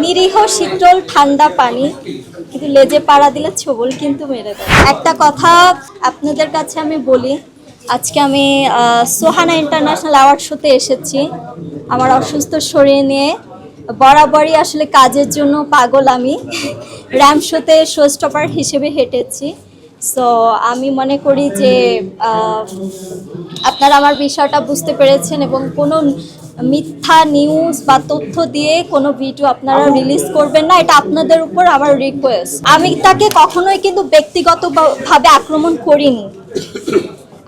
নিরীহ শীতল ঠান্ডা পানি, কিন্তু লেজে পাড়া দিলে ছোবল কিন্তু মেরে দেয়। একটা কথা আপনাদের কাছে আমি বলি, আজকে আমি সোহানা ইন্টারন্যাশনাল অ্যাওয়ার্ড শোতে এসেছি আমার অসুস্থ শরীর নিয়ে। বরাবরই আসলে কাজের জন্য পাগল আমি। র্যাম শোতে শো স্টপার হিসেবে হেঁটেছি। সো আমি মনে করি যে আপনারা আমার বিষয়টা বুঝতে পেরেছেন এবং কোনো মিথ্যা নিউজ বা তথ্য দিয়ে কোনো ভিডিও আপনারা রিলিজ করবেন না, এটা আপনাদের উপর আমার রিকোয়েস্ট। আমি তাকে কখনোই কিন্তু ব্যক্তিগতভাবে আক্রমণ করিনি।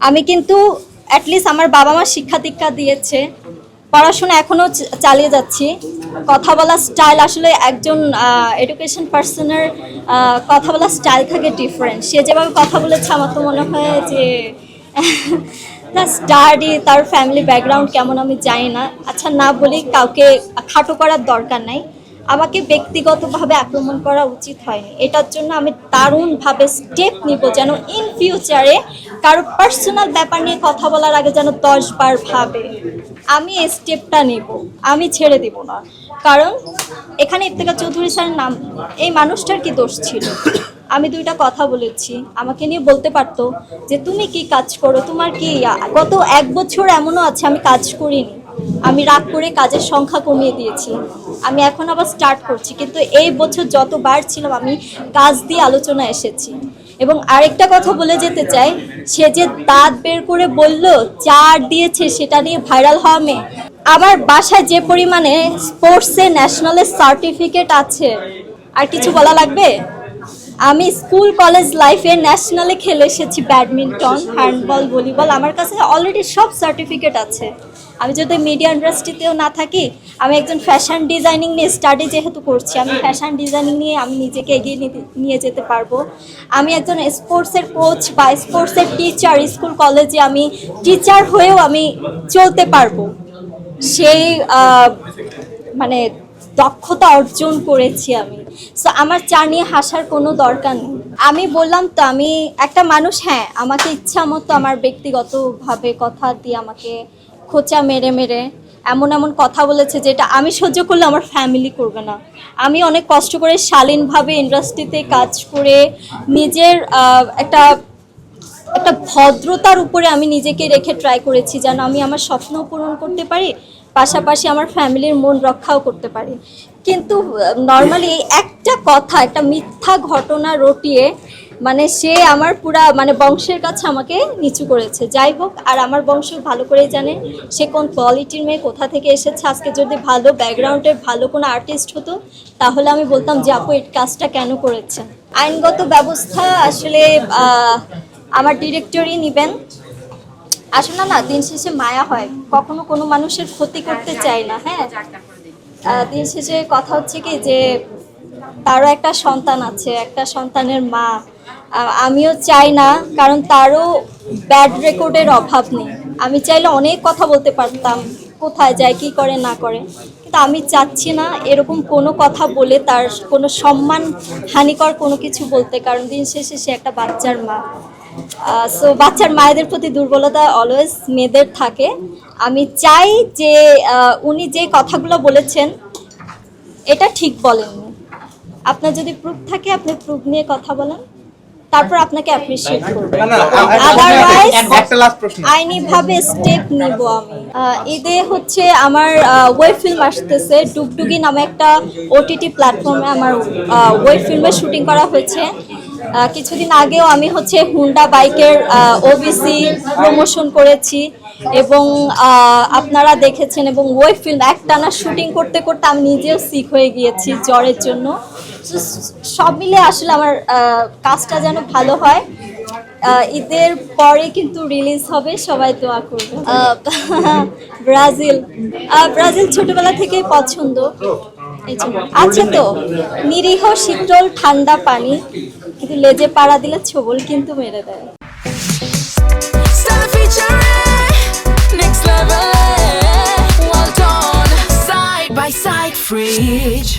আমি কিন্তু অ্যাটলিস্ট আমার বাবা মা শিক্ষা দীক্ষা দিয়েছে, পড়াশোনা এখনও চালিয়ে যাচ্ছি। কথা বলার স্টাইল আসলে একজন এডুকেশন পার্সনের কথা বলার স্টাইল থাকে ডিফারেন্ট। সে যেভাবে কথা বলেছে আমার তো মনে হয় যে তার স্টাডি, তার ফ্যামিলি ব্যাকগ্রাউন্ড কেমন আমি জানি না। আচ্ছা, না বলি, কাউকে খাটো করার দরকার নাই। আমাকে ব্যক্তিগতভাবে আক্রমণ করা উচিত হয়নি। এটার জন্য আমি দারুণভাবে স্টেপ নিব যেন ইন ফিউচারে কারো পার্সোনাল ব্যাপার নিয়ে কথা বলার আগে যেন 10 বার ভাবে। আমি এই স্টেপটা নেব, আমি ছেড়ে দেব না। কারণ এখানে ইফতেখার চৌধুরী স্যারের নাম, এই মানুষটার কি দোষ ছিল? আমি দুইটা কথা বলেছি, আমাকে নিয়ে বলতে পারতো যে তুমি কি কাজ করো, তোমার কি। গত 1 বছর এমনও আছে আমি কাজ করিনি, আমি রাগ করে কাজের সংখ্যা কমিয়ে দিয়েছিলাম। আমি এখন আবার স্টার্ট করছি, কিন্তু এই বছর যতবার ছিলাম আমি কাজ দিয়ে আলোচনা এসেছি। এবং আরেকটা কথা বলে যেতে চাই, সে যে দাঁত বের করে বলল 4 দিয়েছে সেটা নিয়ে ভাইরাল হওয়া মেয়ে। আমার বাসায় যে পরিমাণে স্পোর্টসে ন্যাশনালের সার্টিফিকেট আছে, আর কিছু বলা লাগবে? আমি স্কুল কলেজ লাইফে ন্যাশনালে খেলে এসেছি, ব্যাডমিন্টন, হ্যান্ডবল, ভলিবল। আমার কাছে অলরেডি সব সার্টিফিকেট আছে। আমি যদি মিডিয়া ইন্ডাস্ট্রিতেও না থাকি, আমি একজন ফ্যাশন ডিজাইনিং নিয়ে স্টাডি যেহেতু করছি, আমি ফ্যাশন ডিজাইনিং নিয়ে আমি নিজেকে এগিয়ে নিয়ে যেতে পারবো। আমি একজন স্পোর্টসের কোচ বা স্পোর্টসের টিচার, স্কুল কলেজে আমি টিচার হয়েও আমি চলতে পারবো। সেই মানে দক্ষতা অর্জন করেছি আমি। সো আমার চা নিয়ে হাসার কোনো দরকার নেই। আমি বললাম তো, আমি একটা মানুষ, হ্যাঁ, আমাকে ইচ্ছা মতো আমার ব্যক্তিগতভাবে কথা দিয়ে আমাকে খোঁচা মেরে মেরে এমন এমন কথা বলেছে যেটা আমি সহ্য করলে আমার ফ্যামিলি করবে না। আমি অনেক কষ্ট করে শালীনভাবে ইন্ডাস্ট্রিতে কাজ করে নিজের একটা ভদ্রতার উপরে আমি নিজেকে রেখে ট্রাই করেছি যেন আমি আমার স্বপ্ন পূরণ করতে পারি, পাশাপাশি আমার ফ্যামিলির মন রক্ষাও করতে পারি। কিন্তু নর্মালি একটা কথা, একটা মিথ্যা ঘটনা রটিয়ে মানে সে আমার পুরা বংশের কাছে আমাকে নিচু করেছে। যাই হোক, আর আমার বংশ ভালো করেই জানে সে কোন কোয়ালিটির মেয়ে, কোথা থেকে এসেছে। আজকে যদি ভালো ব্যাকগ্রাউন্ডের ভালো কোনো আর্টিস্ট হতো তাহলে আমি বলতাম যে আপু এই কাজটা কেন করেছেন। আইনগত ব্যবস্থা আসলে আমার ডিরেক্টরই নেবেন। আসলে না, দিন শেষে মায়া হয়, কখনো কোনো মানুষের ক্ষতি করতে চায় না। হ্যাঁ, দিন শেষে কথা হচ্ছে কি যে তারও একটা সন্তান আছে, একটা সন্তানের মা। আমিও চাই না, কারণ তারও ব্যাড রেকর্ডের অভাব নেই। আমি চাইলে অনেক কথা বলতে পারতাম, কোথায় যায়, কি করে না করে, কিন্তু আমি চাচ্ছি না এরকম কোনো কথা বলে তার কোনো সম্মান হানিকর কোনো কিছু বলতে। কারণ দিন শেষে সে একটা বাচ্চার মা। সো বাচ্চার মায়েদের প্রতি দুর্বলতা অলওয়েজ মেয়েদের থাকে। আমি চাই যে উনি যে কথাগুলো বলেছেন এটা ঠিক বলেননি। আপনার যদি প্রুফ থাকে আপনি প্রুফ নিয়ে কথা বলেন, তারপর আপনাকে অ্যাপ্রিশিয়েট করব। আদারওয়াইজ আইনিভাবে স্টেপ নিব আমি। ঈদে হচ্ছে আমার ওয়েব ফিল্ম আসতেছে, ডুগডুগি নামে একটা ওটিটি প্ল্যাটফর্মে আমার ওয়েব ফিল্মের শুটিং করা হয়েছে। কিছুদিন আগেও আমি হচ্ছে হুন্ডা বাইকের ওবিসি প্রমোশন করেছি এবং আপনারা দেখেছেন। এবং ওয়েব ফিল্ম একটানা শুটিং করতে করতে আমি নিজেও সিক হয়ে গিয়েছি জ্বরের জন্য। সব মিলে আসলে আমার কাজটা যেন ভালো হয়। ঈদের পরে কিন্তু রিলিজ হবে, সবাই দোয়া করবে। ব্রাজিল ছোটবেলা থেকেই পছন্দ। আছে তো, নিরীহ শীতল ঠান্ডা পানি, কিন্তু লেজে পাড়া দিলে ছোবল কিন্তু মেরে দেয়। Next level, well done, side by side, fridge.